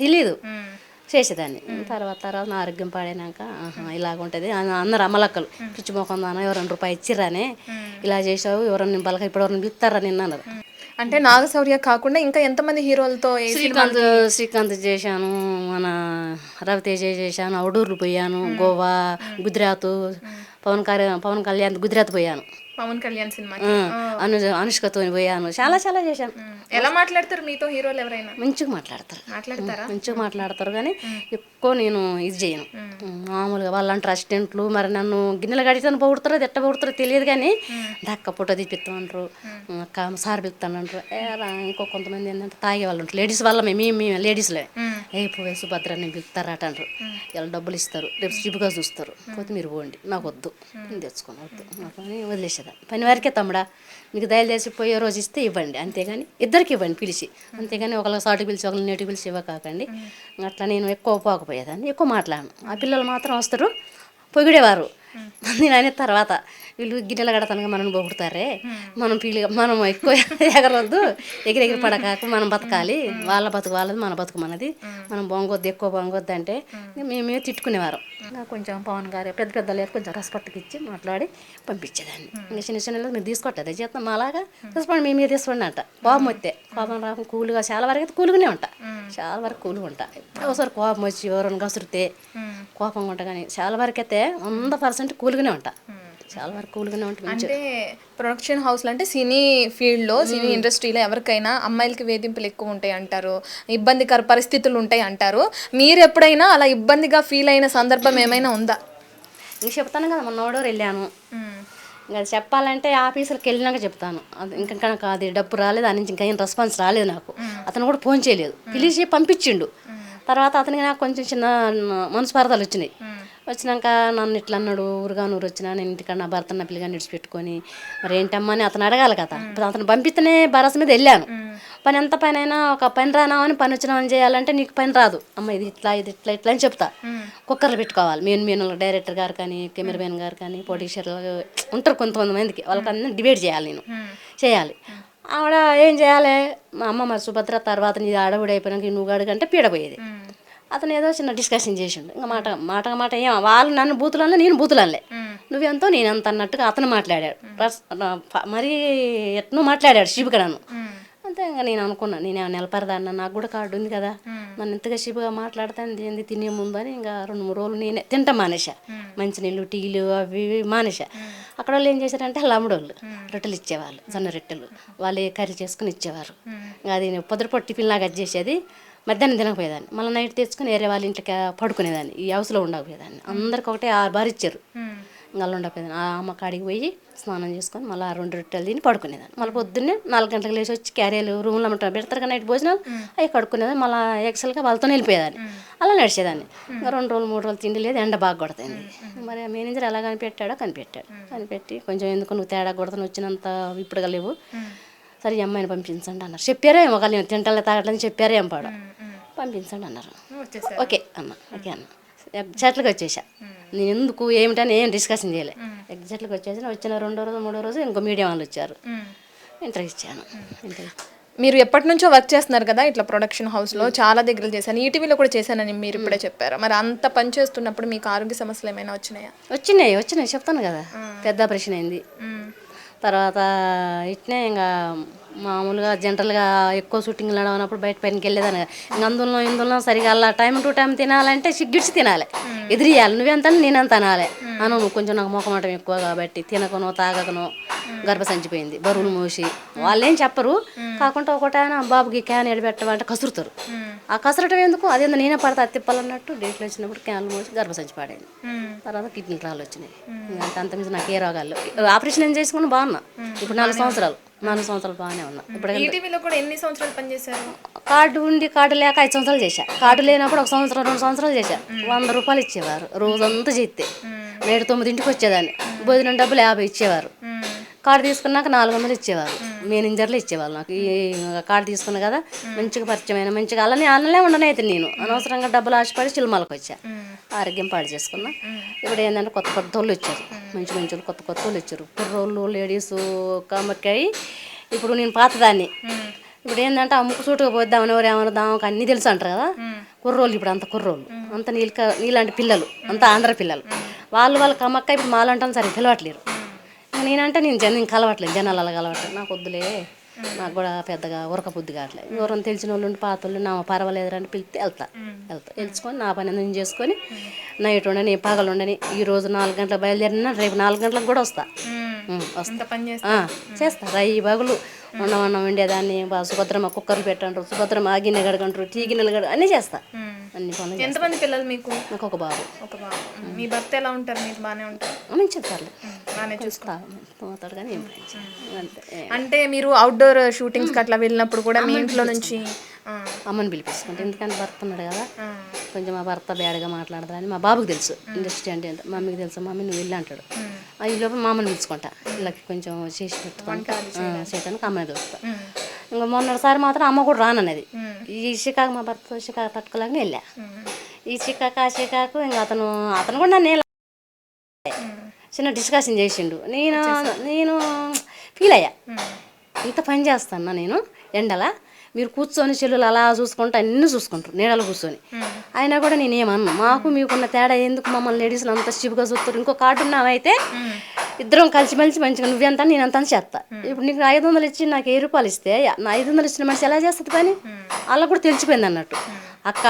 తెలీదు. చేసేదాన్ని. తర్వాత తర్వాత నా ఆరోగ్యం పాడైనాక ఇలాగ ఉంటుంది అన్నారు అమ్మలక్కలు. పిచ్చి మొఖం దానా ఎవరైనా రూపాయి ఇచ్చిర్రానే ఇలా చేసావు, ఎవరన్నా బలక ఇప్పుడు ఎవరైనా పిలుస్తారా నిన్న అన్నారు. అంటే నాగశౌర్య కాకుండా ఇంకా ఎంతమంది హీరోలతో శ్రీకాంత్ చేశాను, మన రవితేజ చేశాను, అవుడూర్లు పోయాను, గోవా, గుజరాత్, పవన్ కళ్యాణ్ గుజరాత్ పోయాను, పవన్ కళ్యాణ్ సినిమా అనుష్కతో పోయాను, చాలా చాలా చేశాను. ఎలా మాట్లాడతారు మీతో హీరోలు ఎవరైనా? మంచిగా మంచిగా మాట్లాడతారు కానీ ఎక్కువ నేను ఇది చేయను. మామూలుగా వాళ్ళు అంటారు అసిస్టెంట్లు, మరి నన్ను గిన్నెలు గడితాను పొగుడుతారో ఎట్ట పొగుడుతారో తెలియదు కానీ దక్క పుట్ట తీపిస్తామంటారు, అక్క సార్ పిలుస్తానంటారు. ఇంకో కొంతమంది ఏంటంటే తాగే వాళ్ళు ఉంటారు, లేడీస్ వల్ల మేము లేడీస్లే పోయి సుభద్ర నేను పిలుస్తారట అంటారు. ఇలా డబ్బులు ఇస్తారు, రేపు చిపుగా చూస్తారు, పోతే మీరు పోండి నాకు వద్దు, నేను తెచ్చుకొని వద్దు అని వదిలేసేదాన్ని. పని వారికే తమ్ముడా మీకు దయచేసి పోయే రోజు ఇస్తే ఇవ్వండి, అంతేగాని ఇద్దరికి ఇవ్వండి పిలిచి, అంతేగాని ఒకళ్ళ సాటుకు పిలిచి ఒకళ్ళ నేటికి పిలిచి ఇవ్వకాకండి. అట్లా నేను ఎక్కువ పోకపోయేదాన్ని, ఎక్కువ మాట్లాడను. ఆ పిల్లలు మాత్రం వస్తారు పొగిడేవారు. నేను అనే తర్వాత వీళ్ళు గిన్నెలు కడతానుగా మనం పొగుడతారే, మనం ఎక్కువ ఎగరవద్దు, ఎగిరెగిరి పడకాక మనం బతకాలి, వాళ్ళ బతుకు వాళ్ళది మన బతుకు మనది, మనం బొంగొద్దు ఎక్కువ బొంగొద్దు అంటే మేమే తిట్టుకునేవారు. కొంచెం పవన్ గారు పెద్ద పెద్దలు కొంచెం రెస్పెక్ట్కి ఇచ్చి మాట్లాడి పంపించేదాన్ని. ఇంకా చిన్న చిన్న మీరు తీసుకోవట్లేదు చేస్తాం అలాగా తీసుకోండి, మేమే తీసుకోండి అంట. కోపం వస్తే కోపం రాకుండా కూలుగా చాలా వరకు అయితే కూలుగానే ఉంటా, చాలా వరకు కూలుగా ఉంటా. ఒకసారి కోపం వచ్చి ఎవరైనా కసురితే కోపంగా ఉంటా, కానీ చాలా వరకు అయితే 100% కూలుగానే ఉంటా, చాలా వరకు కూలుగానే ఉంటుంది. అంటే ప్రొడక్షన్ హౌస్లో అంటే సినీ ఫీల్డ్లో, సినీ ఇండస్ట్రీలో ఎవరికైనా అమ్మాయిలకి వేధింపులు ఎక్కువ ఉంటాయి అంటారు, ఇబ్బందికర పరిస్థితులు ఉంటాయి అంటారు. మీరు ఎప్పుడైనా అలా ఇబ్బందిగా ఫీల్ అయిన సందర్భం ఏమైనా ఉందా? ఇంక చెప్తాను కదా, మొన్న ఓడోరు వెళ్ళాను, ఇంకా చెప్పాలంటే ఆఫీసులకు వెళ్ళినాక చెప్తాను. అది ఇంకా అది డబ్బు రాలేదు, అని ఇంకా ఏం రెస్పాన్స్ రాలేదు నాకు. అతను కూడా ఫోన్ చేయలేదు, పిలిచి పంపించిండు. తర్వాత అతనికి నాకు కొంచెం చిన్న మనస్పర్ధలు వచ్చినాయి. వచ్చినాక నన్ను ఇట్లా అన్నాడు, ఊరుగానూరు వచ్చినా నేను ఇంటికాడ నా భర్త నా పిల్లగాని విడిచిపెట్టుకొని మరి ఏంటమ్మా అని అతను అడగాలి కదా. ఇప్పుడు అతను పంపిస్తేనే భరోసా మీద వెళ్ళాను. పని ఎంత పని అయినా ఒక పని రానామని పని వచ్చినామని చేయాలంటే నీకు పని రాదు అమ్మ, ఇది ఇట్లా ఇది ఇట్లా ఇట్లా అని చెప్తా. కుక్కర్లు పెట్టుకోవాలి, మెయిన్ డైరెక్టర్ గారు కానీ, కెమెరామెన్ గారు కానీ, ప్రొడ్యూసర్లు ఉంటారు కొంతమందికి, వాళ్ళకి అన్నీ డిబేట్ చేయాలి, నేను చేయాలి. ఆవిడ ఏం చేయాలి, మా అమ్మ మరి సుభద్ర తర్వాత నీ ఆడవిడ అయిపోయినాక నువ్వు అడుగంటే పీడపోయేది. అతను ఏదో చిన్న డిస్కషన్ చేసిండు, ఇంకా మాట ఏం వాళ్ళు నన్ను బూతులన్నా నేను బూతులనలే, నువ్వెంతో నేనెంత అన్నట్టుగా అతను మాట్లాడాడు. మరీ ఎట్నో మాట్లాడాడు శిబుగా నన్ను. అంతే ఇంకా నేను అనుకున్నాను, నేనే నిలపరదాన్న, నాకు కూడా కార్డు ఉంది కదా, నన్ను ఇంతగా శిబుగా మాట్లాడతాను ఏంది తినే ముందు అని ఇంకా 2-3 రోజులు నేనే తింటా మానేసా. మంచినీళ్ళు టీలు అవి ఇవి మానేసా. అక్కడ వాళ్ళు ఏం చేశారంటే లమ్ముడోళ్ళు రొట్టెలు ఇచ్చేవాళ్ళు, జొన్న రొట్టెలు, వాళ్ళే కర్రీ చేసుకుని ఇచ్చేవారు. అది పొద్దుపొట్టి టిఫిన్ లాగా అది చేసేది. మధ్యాహ్నం తినకపోయేదాన్ని, మళ్ళీ నైట్ తెచ్చుకొని వేరే వాళ్ళ ఇంటికి పడుకునేదాన్ని, ఈ హౌస్లో ఉండకపోయేదాన్ని. అందరికి ఒకటే 6 బార్ ఇచ్చారు, ఇంకా ఉండకపోయేదాన్ని. ఆ అమ్మ కాడికి పోయి స్నానం చేసుకొని మళ్ళీ 2 రొట్టెలు తిని పడుకునేదాన్ని. మళ్ళీ పొద్దున్నే 4 గంటలకు లేచి వచ్చి క్యారియర్లు రూమ్లో పెడతారు కదా నైట్ భోజనాలు, అవి కడుక్కునేదాన్ని. మళ్ళీ ఎక్సెల్గా వాళ్ళతో వెళ్ళిపోయేదాన్ని, అలా నడిచేదాన్ని. ఇంకా 2 రోజులు 3 రోజులు తిండి లేదు, ఎండ బాగా కొడుతుంది. మరి ఆ మేనేజర్ ఎలా కనిపెట్టి కొంచెం ఎందుకు నువ్వు తేడా కొడతాను వచ్చినంత ఇప్పుడుగా లేవు, సరే ఈ అమ్మాయిని పంపించండి అన్నారు. చెప్పారే ఒకళ్ళు తింటలే తాగట్లని చెప్పారే ఏం పాడు, పంపించండి అన్నారు. ఓకే అన్న ఎగ్జాక్ట్గా వచ్చేసా. నేను ఎందుకు ఏమిటని ఏం డిస్కషన్ చేయలే, ఎగ్జాక్ట్గా వచ్చేసి వచ్చిన 2వ రోజు 3వ రోజు ఇంకో మీడియం వాళ్ళు వచ్చారు, ఇంటర్వ్యూ ఇచ్చాను. మీరు ఎప్పటి నుంచో వర్క్ చేస్తున్నారు కదా ఇట్లా ప్రొడక్షన్ హౌస్లో, చాలా దగ్గర చేశాను, ఈటీవీలో కూడా చేశానని మీరు ఇప్పుడే చెప్పారు. మరి అంత పని చేస్తున్నప్పుడు మీకు ఆరోగ్య సమస్యలు ఏమైనా వచ్చినాయా? వచ్చినాయి చెప్తాను కదా, పెద్ద ఆపరేషన్ అయింది. తర్వాత ఇట్నే ఇంకా మామూలుగా జనరల్గా ఎక్కువ షూటింగ్లు నడవనప్పుడు బయట పైనకి వెళ్ళేదాన్ని. ఇంకా ఇందులో సరిగా అలా టైం టు టైం తినాలంటే సిగ్గిడిచి తినాలి, ఎదిరియాలి, నువ్వెంత నేనంత అనాలి. నువ్వు కొంచెం నాకు మొఖమాటం ఎక్కువ కాబట్టి తినకనో తాగకనో గర్భసంచిపోయింది, బరువులు మోసి వాళ్ళు ఏం చెప్పరు. కాకుండా ఒకటైనా బాబుకి క్యాన్ ఎడబెట్టమంటే కసురుతారు. ఆ కసరటం ఎందుకు, అదేందో నేనే పడతా తిప్పాలన్నట్టు డేట్లు వచ్చినప్పుడు క్యాన్లు మోసి గర్భసంచి పాడైంది. తర్వాత కిడ్నీ రాళ్ళు వచ్చినాయి. అంతమించి నాకు ఏ రోగాలు, ఆపరేషన్ ఏం చేసుకుని బాగున్నా. ఇప్పుడు 4 సంవత్సరాలు బాగానే ఉన్నా. ఇప్పుడు ఈటీవీలో కూడా ఎన్ని సంవత్సరాలు పనిచేశారు? కార్డు ఉండి కార్డు లేక 5 సంవత్సరాలు చేశా. కార్డు లేనప్పుడు 1 సంవత్సరం 2 సంవత్సరాలు చేశా. 100 రూపాయలు ఇచ్చేవారు రోజంతా చేస్తే. నేడు 9ంటికి వచ్చేదాన్ని, భోజనం డబ్బులు 50 ఇచ్చేవారు. కార్డు తీసుకున్నాక 400 ఇచ్చేవారు, మేనేజర్లు ఇచ్చేవాళ్ళు నాకు. ఈ కార్డు తీసుకున్నా కదా మంచిగా పరిచయమైన మంచిగా అలానే ఉండనైతే నేను అనవసరంగా డబ్బులు ఆశపడి సినిమాలకు వచ్చా, ఆరోగ్యం పాడు చేసుకున్నా. ఇప్పుడు ఏంటంటే కొత్త వాళ్ళు వచ్చారు, మంచి వాళ్ళు కొత్త వాళ్ళు వచ్చారు, కుర్రోళ్ళు లేడీసు కామక్కాయి. ఇప్పుడు నేను పాతదాన్ని ఇప్పుడు ఏంటంటే ఆ ముక్కు సూటుగా పోద్దామని ఎవరు ఏమన్నా అన్నీ తెలుసు అంటారు కదా. కుర్రోళ్ళు ఇప్పుడు అంత కుర్రోళ్ళు అంత నీలాంటి పిల్లలు అంత ఆంధ్ర పిల్లలు వాళ్ళు కమ్మక్క ఇప్పుడు మాలంటాను సరే పిలవట్లేరు. నేనంటే నేను కలవట్లేదు జనాలు అలా కలవట్లేదు. నాకు వద్దులే, నాకు కూడా పెద్దగా ఉరక బుద్ధి కావట్లేదు. ఎవరైనా తెలిసిన వాళ్ళు ఉండి పాత వాళ్ళు నా పర్వాలేదు అని పిలిస్తే వెళ్తా వెళ్చుకొని నా పని నేను చేసుకొని నైట్ ఉండని పగలు ఉండని ఈరోజు 4 గంటలకు బయలుదేరినా రేపు 4 గంటలకు కూడా వస్తా. చేస్తా రయ్యి బగులు అన్నం వండేదాన్ని. సుభద్రమ్మ కుక్కర్లు పెట్టంటారు, సుభద్రమ్మ ఆ గిన్నె గడగంటారు, టీ గిన్నెలు అన్నీ చేస్తా. అన్ని పనులు. ఎంతమంది పిల్లలు మీకు? నాకు ఒక బాబు. మీ భర్త ఎలా ఉంటారు? మీరు బాగానే ఉంటారు? మంచి చెప్తారు, బాగానే చూసుకుంటారు. పోతాడు కానీ అంతే. అంటే మీరు అవుట్డోర్ షూటింగ్స్కి అట్లా వెళ్ళినప్పుడు కూడా మీ ఇంట్లో నుంచి అమ్మని పిలిపించుకుంటే, ఎందుకంటే భర్త ఉన్నాడు కదా, కొంచెం మా భర్త బ్యాడ్గా మాట్లాడదని మా బాబుకి తెలుసు. ఇండస్ట్రీ అంటే మమ్మీకి తెలుసు. మమ్మీ నువ్వు వెళ్ళి అంటాడు. ఈ లోపల మా అమ్మని పిలుచుకుంటా, వీళ్ళకి కొంచెం చేసి పెట్టుకుంటా చేయడానికి అమ్మని పిలుస్తా. ఇంకా మొన్నటిసారి మాత్రం అమ్మ కూడా రానన్నది. ఈ చికాకు మా భర్త చికాకు తట్టుకోలేకనే వెళ్ళా. ఈ చికాకు ఆ చికాకు ఇంకా అతను కూడా నన్ను చిన్న డిస్కషన్ చేసిండు. నేను ఫీల్ అయ్యా, ఇంత పని చేస్తాను నేను ఎండలా, మీరు కూర్చొని చెల్లులు అలా చూసుకుంటూ అన్నీ చూసుకుంటారు నీడలో కూర్చొని. అయినా కూడా నేనేమన్నా, మాకు మీకున్న తేడా ఎందుకు, మమ్మల్ని లేడీస్లు అంత చిపుగా చూస్తారు. ఇంకో కార్డున్నామైతే ఇద్దరం కలిసిమెలిసి మంచిగా నువ్వెంత నేనంత చేస్తా. ఇప్పుడు నీకు 500 ఇచ్చి నాకు 1000 రూపాయలు ఇస్తే నా 500 ఇచ్చిన మనిషి ఎలా చేస్తుంది పని? అలా కూడా తెలిసిపోయింది అన్నట్టు. అక్క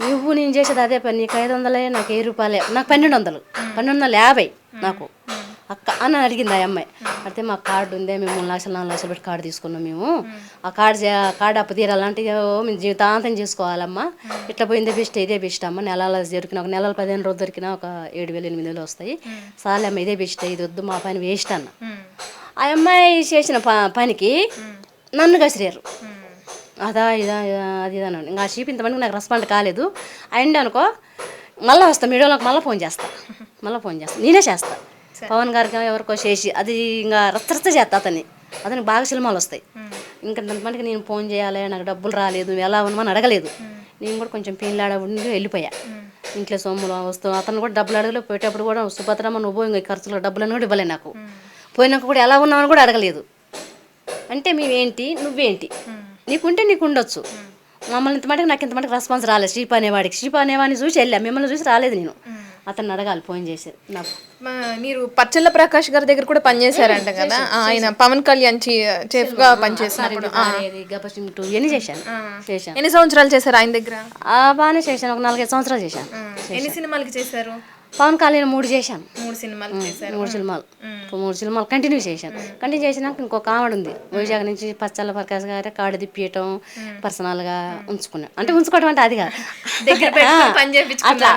నువ్వు నేను చేసేది అదే పని, నీకు 500, నాకు 1000 రూపాయలే, నాకు 1200, 1250 నాకు అక్క అని అడిగింది ఆ అమ్మాయి. అయితే మాకు కార్డు ఉందే, మేము 3 లక్షలు 4 లక్షలు పెట్టి కార్డు తీసుకున్నాం మేము, ఆ కార్డు అప్పు తీరాలంటే మేము జీవితాంతం చేసుకోవాలమ్మా, ఇట్లా పోయిందే బెస్ట్ ఇదే బెస్ట్ అమ్మ, నెలలు దొరికిన ఒక నెలలు 15 రోజులు దొరికినా ఒక 7,000 8,000 వస్తాయి, సాలే అమ్మ ఇదే బెస్ట్, ఇది వద్దు మా పని వేస్ట్ అన్న. ఆ అమ్మాయి చేసిన పనికి నన్ను కసిరారు. అదా ఇదా అది ఇదన్నాడు. ఇంకా ఆ షీప్ ఇంతమందికి నాకు రెస్పాండ్ కాలేదు. అండ్ అనుకో మళ్ళీ వస్తా మీడియోలోకి మళ్ళీ ఫోన్ చేస్తా నేనే చేస్తా. పవన్ గారికి ఎవరికో చేసి అది ఇంకా రచ్చ చేస్తా అతనికి బాగా సినిమాలు వస్తాయి. ఇంకా ఇంతమందికి నేను ఫోన్ చేయాలి, నాకు డబ్బులు రాలేదు, నువ్వు ఎలా ఉన్నామని అడగలేదు. నేను కూడా కొంచెం పీన్లాడ ఉండి వెళ్ళిపోయా. ఇంట్లో సొమ్ములు వస్తూ అతను కూడా డబ్బులు అడగలేదు. పోయేటప్పుడు కూడా సుభద్రమ్మ నువ్వు ఇంకా ఖర్చులో డబ్బులను కూడా ఇవ్వలేదు నాకు. పోయినాక కూడా ఎలా ఉన్నామని కూడా అడగలేదు. అంటే మేమేంటి నువ్వేంటి, నీకుంటే నీకు ఉండొచ్చు, మమ్మల్ని ఇంతమటికి నాకు ఇంతమటికి రెస్పాన్స్ రాలేదు. షీప్ అనేవాడిని చూసి వెళ్ళా, మిమ్మల్ని చూసి రాలేదు. నేను అతన్ని అడగాలి ఫోన్ చేసేది. నాకు మీరు పచ్చళ్ళ ప్రకాష్ గారి దగ్గర కూడా పనిచేశారంట కదా, ఆయన పవన్ కళ్యాణ్ చీఫ్ గా పనిచేసినప్పుడు ఎన్ని చేశాను. ఎన్ని సంవత్సరాలు చేశారు ఆయన దగ్గర? బాగానే చేశాను, ఒక 4-5 సంవత్సరాలు చేశాను. ఎన్ని సినిమాలకి చేశారు? పవన్ కళ్యాణ్ 3 చేశాను. 3 సినిమాలు చేశారు. 3 సినిమాలు కంటిన్యూ చేసినాక ఇంకొక ఆవిడ ఉంది వైజాగ్ నుంచి, పచ్చళ్ళ ప్రకాష్ గారే కార్డు తిప్పియటం పర్సనల్గా ఉంచుకున్నాను. అంటే ఉంచుకోవడం అంటే అది కాదు, అట్లా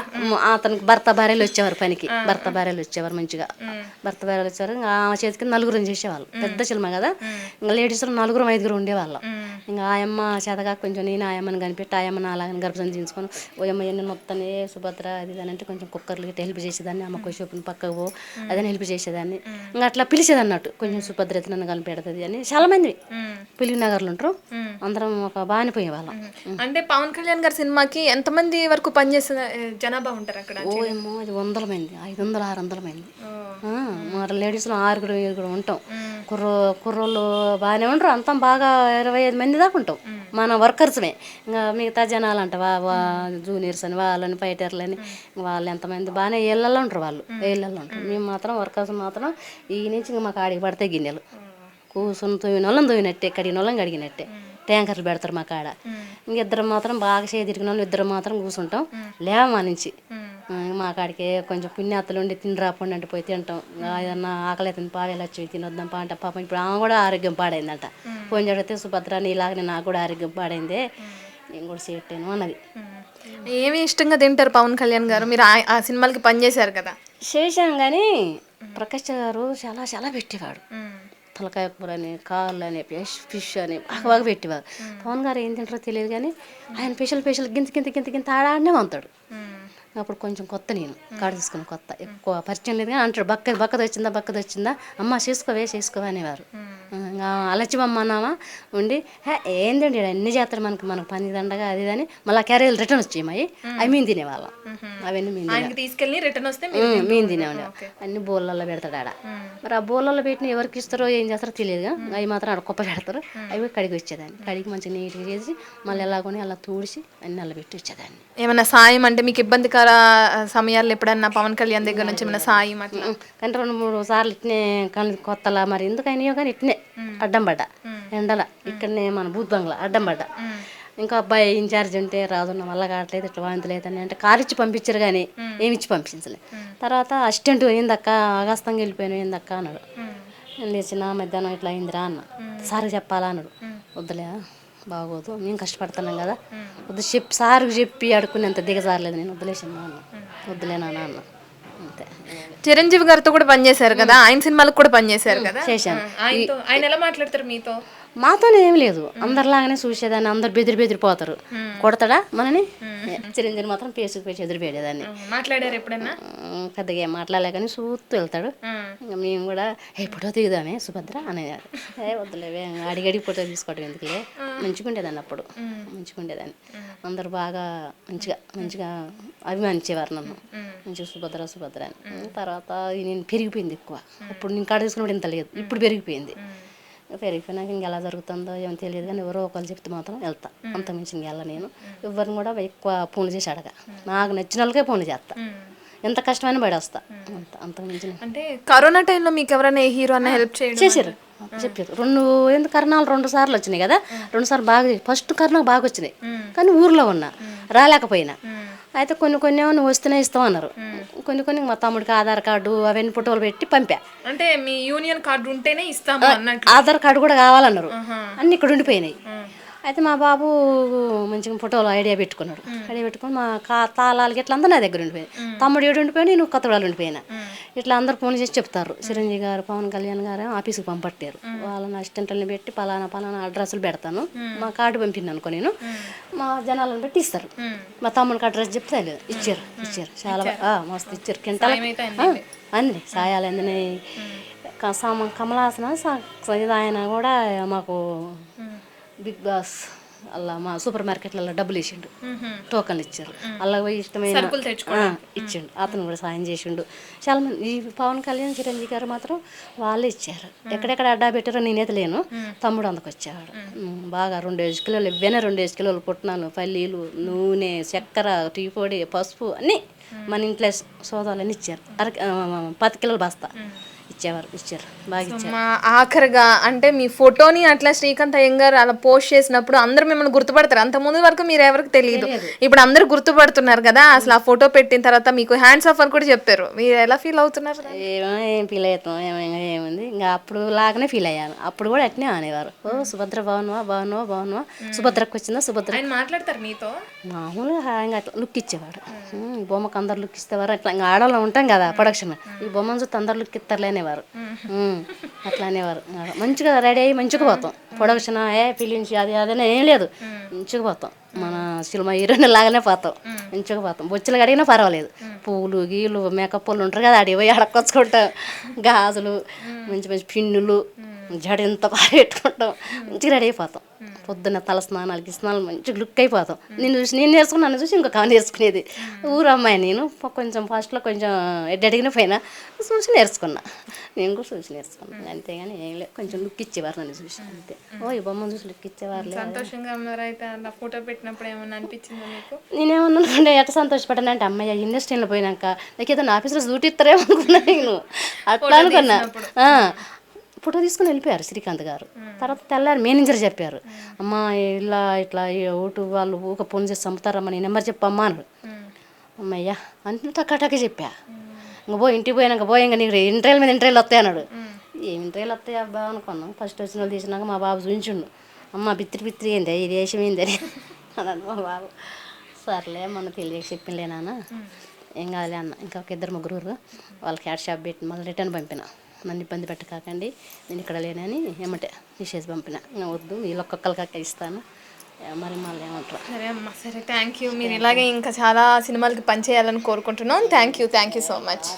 అతనికి భర్త భార్యలు వచ్చేవారు పనికి. భర్త భార్యలు వచ్చేవారు మంచిగా, భర్త భార్యలు వచ్చేవారు. ఇంకా ఆ చేతికి 4 చేసేవాళ్ళు. పెద్ద సినిమా కదా, ఇంకా లేడీస్లో 4-5 ఉండేవాళ్ళం. ఇంకా ఆయమ్మ చేతగా కొంచెం నేను ఆయమ్మని కనిపెట్టి ఆయమ్మని అలాగని గర్భం దించుకొని ఓయమ్మ ఎన్ని మొత్తానే సుభద్ర అది అని అంటే కొంచెం కుక్కర్లు గిట్ట హెల్ప్ చేసేదాన్ని. అమ్మ కొంచెం పక్కకు పో అదని హెల్ప్ చేసేదాన్ని. ఇంకా అట్లా పిలిచేది అన్నట్టు, కొంచెం సుభద్ర అయితే నన్ను కలిపెడుతుంది అని. చాలా మంది పిలివి నగర్లు ఉంటారు, అందరం ఒక బాగానే పోయేవాళ్ళం. అంటే పవన్ కళ్యాణ్ గారి సినిమాకి ఎంతమంది వరకు పనిచేసే జనాభా ఉంటారు అక్కడ? ఏమో అది 100 మంది, 500-600 మంది. మరి లేడీస్లో 6-7 ఉంటాం. కుర్రోళ్ళు బాగానే ఉంటారు, అంతా బాగా 25 మంది దాకా ఉంటాం మన వర్కర్స్మే. ఇంకా మిగతా జనాలు అంట జూనియర్స్ అని వాళ్ళని ఫైటర్లని వాళ్ళు ఎంతమంది బాగానే ఇళ్ళల్లో ఉంటారు. వాళ్ళు ఇళ్ళల్లో ఉంటారు. మేము మాత్రం వర్కర్స్ మాత్రం ఈ నుంచి ఇంకా మాకు ఆడికి పడితే గిన్నెలు కూర్చొని తోయిన వాళ్ళని తోయినట్టే, కడిగిన వాళ్ళని కడిగినట్టే. ట్యాంకర్లు పెడతారు మా కాడ. ఇంకిద్దరం మాత్రం బాగా తిరిగిన వాళ్ళు ఇద్దరు మాత్రం కూర్చుంటాం. లేవ మా నుంచి మా కాడికి కొంచెం పుణ్యాతలు ఉండి తిని రాకుండా అంటే పోయి తింటాం. ఏదన్నా ఆకలి అవుతుంది పాడేలా వచ్చి తినొద్దాం పా అంటే పాపం ఇప్పుడు ఆమె కూడా ఆరోగ్యం పాడైందంట. పోయిన చదివితే సుభద్ర నీలాగనే నాకు కూడా ఆరోగ్యం పాడైందే, నేను కూడా చేయట్టాను అన్నది. ఏమి ఇష్టంగా తింటారు పవన్ కళ్యాణ్ గారు? మీరు ఆ సినిమాలకి పనిచేశారు కదా. చేశాం కానీ ప్రకాష్ గారు చాలా చాలా పెట్టేవాడు. తలకాయ కూర అని, కాళ్ళు అని, ఫిష్ అని బాగా పెట్టేవారు. పవన్ గారు ఏం తింటారో తెలియదు కానీ ఆయన స్పెషల్ గింత ఆడాడనే వంతాడు. అప్పుడు కొంచెం కొత్త నేను కార్డు తీసుకుని కొత్త ఎక్కువ పరిచయం లేదు కానీ అంటాడు బక్కది వచ్చిందా అమ్మ చేసుకోవే అనేవారు. అలచ్చిమమ్మ అన్నామా ఉండి ఏందండి అన్ని చేస్తారు మనకు పని దండగా అది అని మళ్ళీ క్యారేజీలు రిటర్న్ వచ్చేయమాయి అవి మేము తినేవాళ్ళం. అవన్నీ మేము తీసుకెళ్ళి రిటర్న్ వస్తే మేము తినేవాళ్ళం. అన్ని బోళ్ళల్లో పెడతాడు ఆడ. మరి ఆ బోళ్ళల్లో పెట్టిన ఎవరికి ఇస్తారో ఏం చేస్తారో తెలియదు. అవి మాత్రం ఆడ కుప్ప పెడతారు. అవి కడిగి వచ్చేదాన్ని. కడిగి మంచిగా నీట్గా చేసి మళ్ళీ ఎలాగొని అలా తూడిచి అన్ని అల్ల పెట్టి వచ్చేదాన్ని. ఏమన్నా సాయం అంటే మీకు ఇబ్బందికర సమయాల్లో ఎప్పుడన్నా పవన్ కళ్యాణ్ దగ్గర నుంచి ఏమైనా సాయం అట్లా? కానీ 2-3 సార్లు ఇట్నే కళ్ళు కొత్తలా మరి ఎందుకైనాయో కానీ ఇట్నే అడ్డం పడ్డా ఎండల. ఇక్కడనే మన బూత్ బంగ్లా అడ్డం పడ్డా. ఇంకా అబ్బాయి ఇన్ఛార్జ్ ఉంటే రాజున్న వల్ల కావట్లేదు ఇట్లా వాంతులేదని అంటే కారు ఇచ్చి పంపించారు కానీ ఏమి ఇచ్చి పంపించలేదు. తర్వాత అసిస్టెంట్ ఏందక్క ఆగాస్తంగా వెళ్ళిపోయాను ఏందక్క అన్నాడు. లేచిన మధ్యాహ్నం ఇట్లా అయిందిరా అన్న. సార్కి చెప్పాలా అన్నాడు. వద్దులే బాగోదు మేము కష్టపడుతున్నాం కదా సార్కి చెప్పి అడుక్కునేంత దిగజారలేదు నేను వదిలేసాను అన్న. వద్దులేనా అన్న అంతే. చిరంజీవి గారితో కూడా పనిచేశారు కదా, ఆయన సినిమాలకు కూడా పనిచేశారు కదా. చేశాను. ఆయన ఎలా మాట్లాడతారు మీతో? మాతోనే ఏం లేదు అందరిలాగానే చూసేదాన్ని. అందరు బెదిరిపోతారు. కొడతాడా మనని. చిరంజీవి మాత్రం పేసుకు ఎదురుపోయేదాన్ని. మాట్లాడారు ఎప్పుడన్నా? పెద్దగా ఏం మాట్లాడలే కానీ చూస్తూ వెళ్తాడు. మేము కూడా ఫోటో దిగుదామే సుభద్ర అనేది. వద్దులేవే అడిగడిగి ఫోటో తీసుకోవడం ఎందుకులే. మంచిగుండేదాన్ని అప్పుడు మంచిగుండేదాన్ని. అందరు బాగా మంచిగా అభిమానించేవారు నన్ను. మంచిగా సుభద్ర అని. తర్వాత నేను పెరిగిపోయింది ఎక్కువ. అప్పుడు నేను కాడ తీసుకున్నప్పుడు ఇంత లేదు, ఇప్పుడు పెరిగిపోయింది. పెరిగిపోయినాక ఇంక ఎలా జరుగుతుందో ఏమో తెలియదు కానీ ఎవరో ఒకరు చెప్తే మాత్రం వెళ్తా. అంత మించి వెళ్ళ నేను ఎవరిని కూడా ఎక్కువ ఫోన్లు చేసి అడగా. నాకు నచ్చిన వాళ్ళకే ఫోన్లు చేస్తా. ఎంత కష్టమైనా బయట అంత మించి. అంటే కరోనా టైంలో మీకు ఎవరైనా హీరో అన్న హెల్ప్ చేశారు చెప్పారు. కరోనాలు 2 సార్లు వచ్చినాయి కదా. 2 సార్లు బాగా ఫస్ట్ కరోనా బాగా వచ్చినాయి కానీ ఊర్లో ఉన్నా రాలేకపోయినా. అయితే కొన్ని నువ్వు వస్తేనే ఇస్తావు అన్నారు. కొన్ని మా తమ్ముడికి ఆధార్ కార్డు అవన్నీ ఫోటోలు పెట్టి పంపా. అంటే మీ యూనియన్ కార్డు ఉంటేనే ఇస్తాము అన్నట్టు. ఆధార్ కార్డు కూడా కావాలన్నారు. అన్ని ఇక్కడ ఉండిపోయినాయి. అయితే మా బాబు మంచిగా ఫోటోలు ఐడియా పెట్టుకుని మా తాళాలకి ఇట్లా అంతా నా దగ్గర ఉండిపోయింది. తమ్ముడు ఏడు ఉండిపోయినా నేను కొత్తవాళ్ళు ఉండిపోయినా. ఇట్లా అందరు ఫోన్ చేసి చెప్తారు. చిరంజీవి గారు పవన్ కళ్యాణ్ గారు ఆఫీస్కి పంపట్టారు. వాళ్ళని అసిస్టెంట్లని పెట్టి పలానా అడ్రస్లు పెడతాను మా కార్డు పంపింది అనుకో నేను మా జనాలను పెట్టి ఇస్తారు. మా తమ్ముడికి అడ్రస్ చెప్తే లేదు ఇచ్చారు చాలా మస్తు ఇచ్చారు. కింటాల అంది సాయాలు అందినాయి. కమలాసన ఆయన కూడా మాకు బిగ్ బాస్ అలా మా సూపర్ మార్కెట్లలో డబ్బులు ఇచ్చిండు. టోకన్లు ఇచ్చారు. అలా పోయి ఇష్టమైన ఇచ్చిండు. అతను కూడా సాయం చేసిండు చాలా మంది. ఈ పవన్ కళ్యాణ్ చిరంజీవి గారు మాత్రం వాళ్ళే ఇచ్చారు. ఎక్కడెక్కడ అడ్డా పెట్టారో నేనైతే లేను. తమ్ముడు అందుకొచ్చేవాడు. బాగా 2 కిలోలు ఇవ్వనే 2 కిలోలు పుట్నాలు పల్లీలు నూనె చక్కెర టీ పొడి పసుపు అన్నీ మన ఇంట్లో సోదాలన్నీ ఇచ్చారు. 10 కిలోలు బస్తా ఇచ్చారు బాగా ఇచ్చారు. ఆఖరిగా అంటే మీ ఫోటోని అట్లా శ్రీకాంత్ అయ్యంగారు అలా పోస్ట్ చేసినప్పుడు అందరూ మిమ్మల్ని గుర్తుపడతారు. అంత ముందు వరకు మీరు ఎవరికి తెలియదు, ఇప్పుడు అందరూ గుర్తుపడుతున్నారు కదా. అసలు ఆ ఫోటో పెట్టిన తర్వాత మీకు హ్యాండ్స్ ఆఫ్ అని కూడా చెప్పారు. మీరు ఎలా ఫీల్ అవుతున్నారు? ఏం ఫీల్ అవుతాం ఏముంది ఇంకా అప్పుడు లాగానే ఫీల్ అయ్యాను. అప్పుడు కూడా అట్నే అనేవారు. సుభద్ర బాగున్నావా సుభద్రకు వచ్చిందా సుభద్ర మాట్లాడతారు మీతో మామూలుగా అట్లా లుక్ ఇచ్చేవాడు. ఈ బొమ్మకు అందరు లుక్ ఇస్తేవారు. అట్లా ఇంకా ఆడవాళ్ళు ఉంటాం కదా ప్రొడక్షన్ ఈ బొమ్మను చూస్తే అందరు లుక్ ఇస్తారులేనేవారు. అట్లా అనేవారు. మంచిగా రెడీ అయ్యి మంచిగా పోతాం. ప్రొడక్షన్ ఫిలిమ్స్ అదనే ఏం లేదు మంచిగా పోతాం. మన సినిమా హీరోయిన్ లాగానే పోతాం. మంచిగా పోతాం. బొచ్చులు అడిగినా పర్వాలేదు. పూలు గీలు మేకప్ పూలు ఉంటారు కదా అడిగి పోయి అడక్కొచ్చుకుంటాం. గాజులు మంచి పిన్నులు జడింత బాగా పెట్టుకుంటాం. మంచిగా రెడీ అయిపోతాం. పొద్దున్న తలస్నానాలకి మంచిగా లుక్ అయిపోతాం. నేను నేర్చుకుని నన్ను చూసి ఇంకొక నేర్చుకునేది. ఊరు అమ్మాయి నేను కొంచెం ఫస్ట్లో కొంచెం అడిగిన పైన చూసి నేర్చుకున్నా. నేను కూడా చూసి నేర్చుకున్నాను అంతేగాని ఏం లేదు. కొంచెం లుక్ ఇచ్చేవారు నన్ను చూసి అంతే. ఈ బొమ్మను చూసి లుక్ ఇచ్చేవారు. సంతోషంగా ఉన్నారు. అయితే అలా ఫోటో పెట్టినప్పుడు ఏమన్నా అనిపించింది మీకు? నేనేమన్నా ఎట్లా సంతోషపడ్డాను అంటే అమ్మాయి ఇండస్ట్రీలో పోయినాక నాకు ఏదైనా ఆఫీస్లో డ్యూటీ ఇస్తారేమో అనుకున్నా. నేను అట్లా అనుకున్నా. ఫోటో తీసుకుని వెళ్ళిపోయారు శ్రీకాంత్ గారు. తర్వాత తెల్లారి మేనేజర్ చెప్పారు, అమ్మ ఇట్లా ఓటు వాళ్ళు ఊక ఫోన్ చేసి చంపుతారమ్మా నీ నెంబర్ చెప్పమ్మా అన్నాడు. అమ్మయ్యా అంటే టక్కాటకే చెప్పా. ఇంక ఇంటికి పోయినాక ఇంకా నీకు ఇంటర్వ్యూల మీద ఇంటర్వ్యూలు వస్తాయి అన్నాడు. ఏం ఇంటర్వ్యూలు వస్తాయి అబ్బా అనుకున్నాం. ఫస్ట్ వచ్చిన వాళ్ళు తీసినాక మా బాబు చూపించుండు. అమ్మ బిత్తిరి ఏంది ఈ దేశం ఏంది అని అన్నాడు మా బాబు. సర్లే మొన్న తెలియక చెప్పిందిలే నాన్న ఏం కాదులే అన్న. ఇంకా ఒక 2-3 వాళ్ళకి క్యాట్ షాప్ పెట్టి మళ్ళీ రిటర్న్ పంపిన. నన్ను ఇబ్బంది పెట్టకాకండి నేను ఇక్కడ లేనని ఏమంటే నిషేధ పంపిన. వద్దు వీళ్ళు ఒక్కొక్కరికి ఇస్తాను మరి మళ్ళీ ఏమంటారు. సరే అమ్మా, సరే, థ్యాంక్ యూ. మీరు ఇలాగే ఇంకా చాలా సినిమాలకి పనిచేయాలని కోరుకుంటున్నాం. Thank you so much.